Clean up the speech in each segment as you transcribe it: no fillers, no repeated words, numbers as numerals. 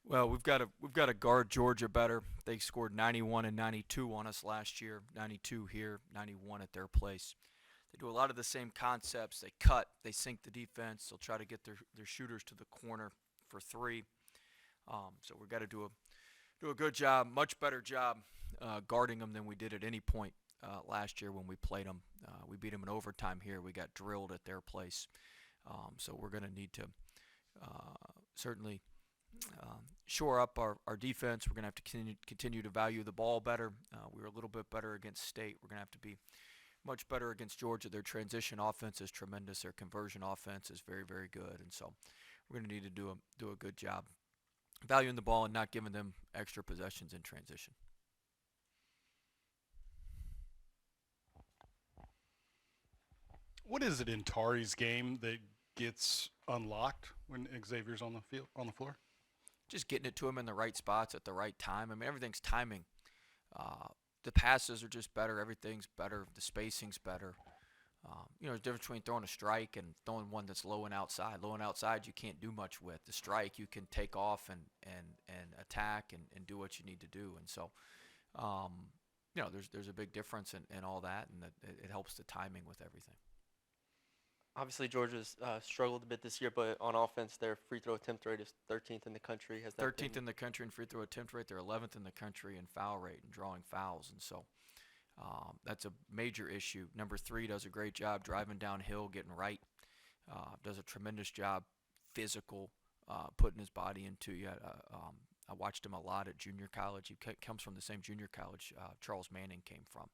Well, we've got to guard Georgia better. They scored 91 and 92 on us last year. 92 here, 91 at their place. They do a lot of the same concepts. They cut, they sink the defense. They'll try to get their shooters to the corner for three. So we've got to do a good job, much better job guarding them than we did at any point last year when we played them. We beat them in overtime here. We got drilled at their place. So we're going to need to certainly shore up our defense. We're going to have to continue to value the ball better. We were a little bit better against State. We're going to have to be much better against Georgia. Their transition offense is tremendous. Their conversion offense is very, very good. And so we're going to need to do a good job valuing the ball and not giving them extra possessions in transition. What is it in Tari's game that gets unlocked when Xavier's on the field on the floor? Just getting it to him in the right spots at the right time. I mean, everything's timing. Uh, the passes are just better. Everything's better. The spacing's better. There's a difference between throwing a strike and throwing one that's low and outside. Low and outside, you can't do much with. The strike, you can take off and attack and do what you need to do. And so, um, there's a big difference in all that, and it helps the timing with everything. Obviously, Georgia's struggled a bit this year, but on offense, their free throw attempt rate is 13th in the country. Has that 13th been? in the country in free throw attempt rate. They're 11th in the country in foul rate and drawing fouls. And so that's a major issue. Number three does a great job driving downhill, getting right. Does a tremendous job physical, putting his body into you. I watched him a lot at junior college. He comes from the same junior college Charles Manning came from.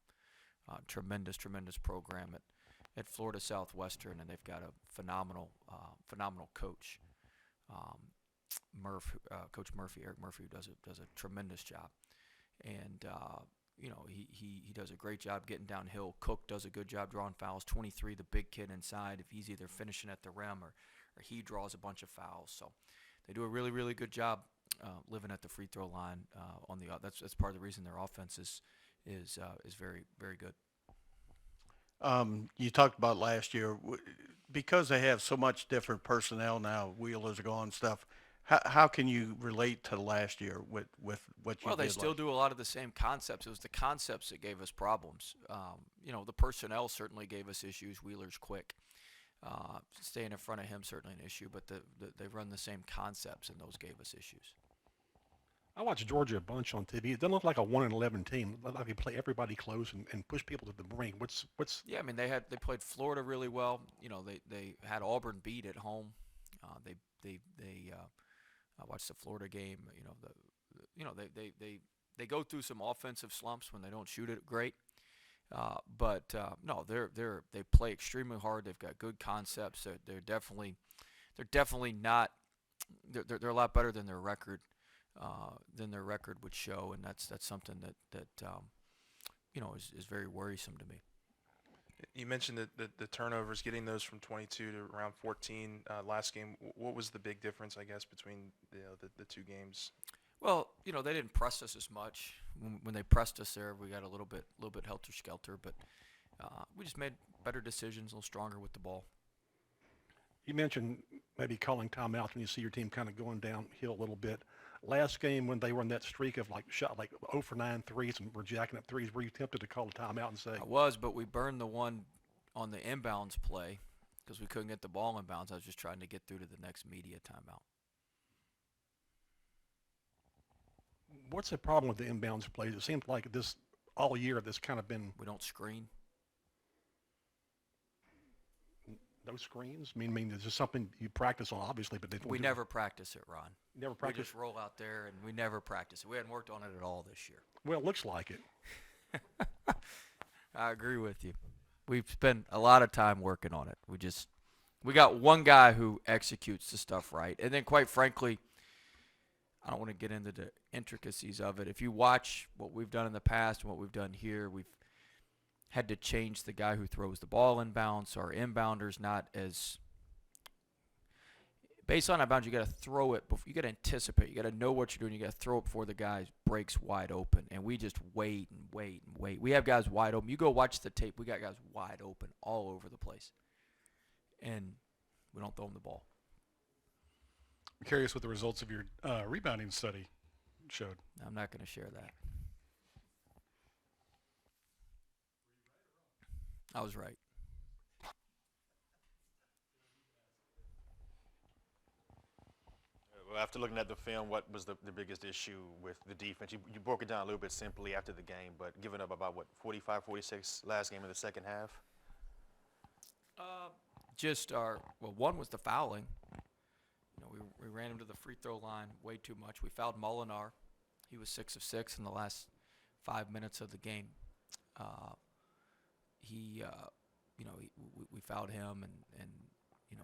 Tremendous program at Florida Southwestern, and they've got a phenomenal coach, um, Coach Murphy, Eric Murphy, who does a tremendous job, and he does a great job getting downhill. Cook does a good job drawing fouls. 23, the big kid inside, if he's either finishing at the rim or he draws a bunch of fouls. So they do a really good job living at the free throw line. That's part of the reason their offense is very good. You talked about last year because they have so much different personnel now. Wheelers are gone, stuff. How can you relate to last year with what you Well, they did still last? do a lot of the same concepts. It was the concepts that gave us problems. The personnel certainly gave us issues. Wheeler's quick. Staying in front of him certainly an issue, but they run the same concepts, and those gave us issues. I watch Georgia a bunch on TV. It doesn't look like a 1-11 team. It looks like they play everybody close and push people to the ring. What's Yeah, I mean they played Florida really well. They had Auburn beat at home. I watched the Florida game. They go through some offensive slumps when they don't shoot it great. But no, they play extremely hard. They've got good concepts. They're definitely not. They're a lot better than their record would show, and that's something that is very worrisome to me. You mentioned the turnovers, getting those from 22 to around 14 last game. What was the big difference, I guess, between the two games? Well, they didn't press us as much. When they pressed us there, we got a little bit helter skelter, but we just made better decisions, a little stronger with the ball. You mentioned maybe calling timeouts when you see your team kind of going downhill a little bit. Last game when they were in that streak of shot like 0 for 9 threes and were jacking up threes, were you tempted to call a timeout and say, I was, but we burned the one on the inbounds play because we couldn't get the ball inbounds. I was just trying to get through to the next media timeout. what's the problem with the inbounds plays? It seems like this all year this kind of been We don't screen. no screens. I mean, it's just something you practice on, obviously, but they don't We do never practice it, Ron. never We practice. just roll out there and we never practice it. We hadn't worked on it at all this year. Well, it looks like it. I agree with you. We've spent a lot of time working on it. We got one guy who executes the stuff right. And then quite frankly, I don't want to get into the intricacies of it. If you watch what we've done in the past and what we've done here, we've had to change the guy who throws the ball inbounds. Our inbounders not as based on inbounds. You got to throw it. You got to anticipate. You got to know what you're doing. You got to throw it before the guy breaks wide open. And we just wait and wait and wait. We have guys wide open. You go watch the tape. We got guys wide open all over the place, and we don't throw them the ball. I'm curious what the results of your rebounding study showed. I'm not going to share that. I was right. Well, after looking at the film, what was the biggest issue with the defense? You broke it down a little bit simply after the game, but giving up about, what, 45, 46 last game in the second half? One was the fouling. We ran him to the free throw line way too much. We fouled Molinar. He was 6 of 6 in the last 5 minutes of the game. We fouled him, and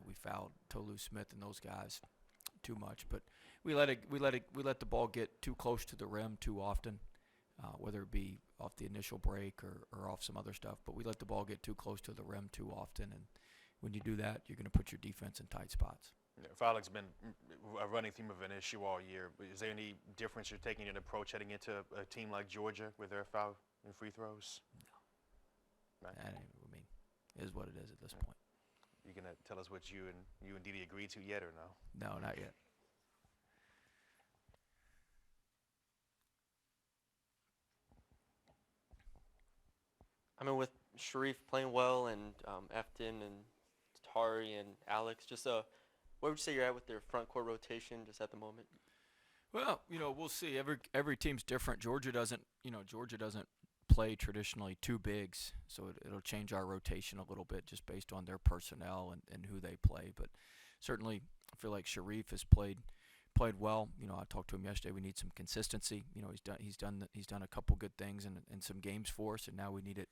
we fouled Tolu Smith and those guys too much. But we let the ball get too close to the rim too often, whether it be off the initial break or off some other stuff. But we let the ball get too close to the rim too often, and when you do that, you're going to put your defense in tight spots. Fouling's been a running theme of an issue all year. Is there any difference you're taking in approach heading into a team like Georgia with their foul and free throws? No. Right. It is what it is at this point. You gonna tell us what you and Didi agreed to yet, or no? No, not yet. I mean, with Sharif playing well and Efton and Tari and Alex, just where would you say you're at with their front court rotation just at the moment? Well, we'll see. Every team's different. Georgia doesn't play traditionally two bigs, so it'll change our rotation a little bit just based on their personnel and who they play. But certainly, I feel like Sharif has played well. I talked to him yesterday. We need some consistency. He's done a couple good things in some games for us, and now we need it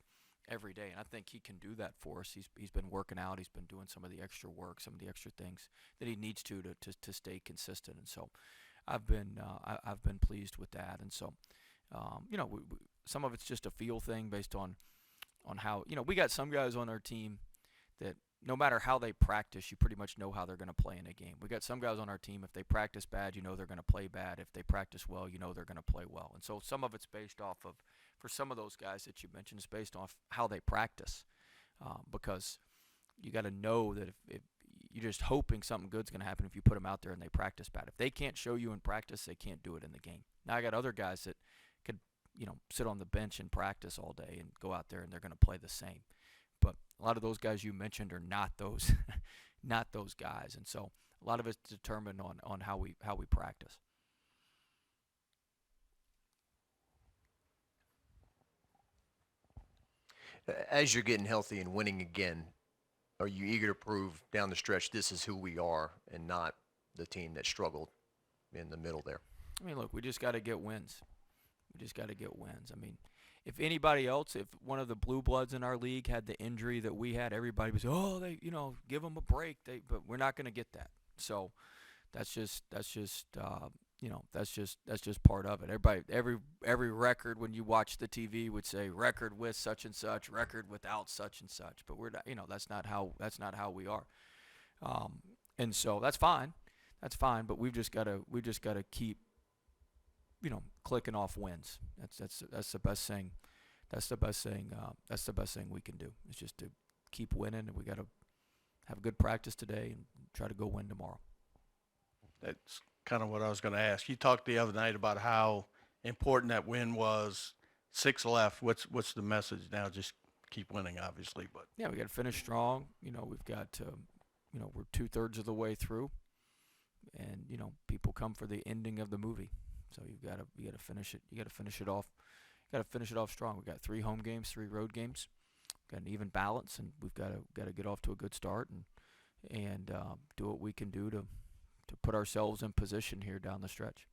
every day. And I think he can do that for us. He's been working out. He's been doing some of the extra work, some of the extra things that he needs to stay consistent. And so I've been pleased with that. And so some of it's just a feel thing based on how we got some guys on our team that no matter how they practice, you pretty much know how they're going to play in a game. We got some guys on our team, if they practice bad, they're going to play bad. If they practice well, they're going to play well. And so some of it's based off of, for some of those guys that you mentioned, it's based off how they practice, because you got to know that if you're just hoping something good's going to happen if you put them out there and they practice bad. If they can't show you in practice, they can't do it in the game. Now I got other guys that could sit on the bench and practice all day and go out there and they're going to play the same. But a lot of those guys you mentioned are not those not those guys. And so a lot of it's determined on how we practice. As you're getting healthy and winning again, are you eager to prove down the stretch this is who we are and not the team that struggled in the middle there? Look, we just got to get wins. If anybody else, if one of the blue bloods in our league had the injury that we had, everybody was, they, give them a break. But we're not going to get that. So that's just part of it. Everybody, every record when you watch the TV would say record with such and such, record without such and such. But we're not, that's not how we are. And so that's fine. But we've just got to keep clicking off wins. That's the best thing. That's the best thing we can do. Is just to keep winning, and we got to have a good practice today and try to go win tomorrow. That's kind of what I was going to ask. You talked the other night about how important that win was. 6 left. What's the message now? Just keep winning, obviously, but yeah, we got to finish strong. We've got to, we're 2/3 of the way through, and people come for the ending of the movie. So you got to finish it. You got to finish it off. Got to finish it off strong. We got 3 home games, 3 road games. Got an even balance, and we've got to get off to a good start and do what we can do to put ourselves in position here down the stretch.